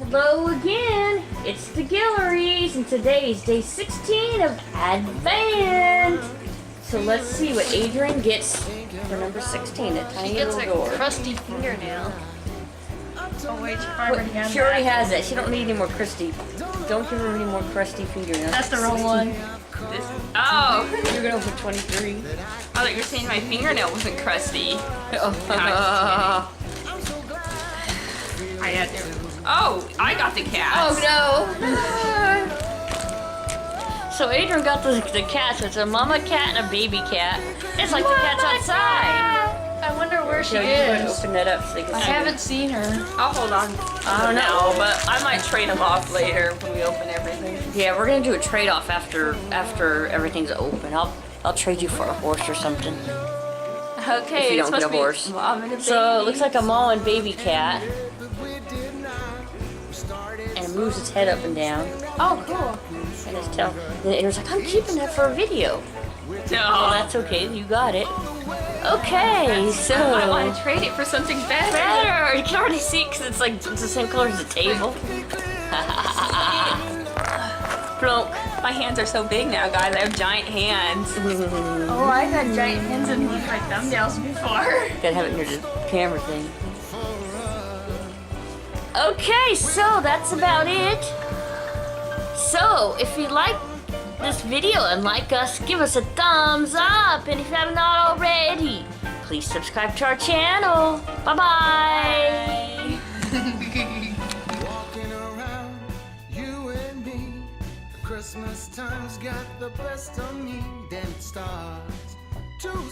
Hello again, it's the Guillories, and today is day 16 of Advent. So let's see what Adrian gets for number 16, that tiny little door. Crusty fingernail. Oh wait, She already has that. She don't need any more crusty. Don't give her any more crusty fingernails. That's the wrong one. Oh! You're gonna put 23. I thought you were saying my fingernail wasn't crusty. I had to. Oh, I got the cat. Oh no! So Adrian got the cats. It's a mama cat and a baby cat. It's like the cat's outside. I wonder where she So you can is. open that up so they can I see. haven't seen her. I'll hold on. I don't know. but I might trade them off later when we open everything. Yeah, we're gonna do a trade-off after everything's open. I'll trade you for a horse or something. Okay, If you it's don't get supposed a to be horse. mom and a So it baby. looks like a mom and baby cat. And it moves its head up and down. Oh, cool. And its tail. And Adrian's like, I'm keeping that for a video. Well, No. that's okay. You got it. Okay, so. I want to trade it for something better. Better! You can already see because it's like it's the same color as the table. Plonk. My hands are so big now, guys. I have giant hands. Oh, I had giant hands and my thumbnails before. Gotta have it near the camera thing. Okay, so that's about it. So, if you like this video and like us, give us a thumbs up. And if you have not already, please subscribe to our channel. Bye-bye. Walking around, you and me. Christmas time's got the best of me. Then it starts to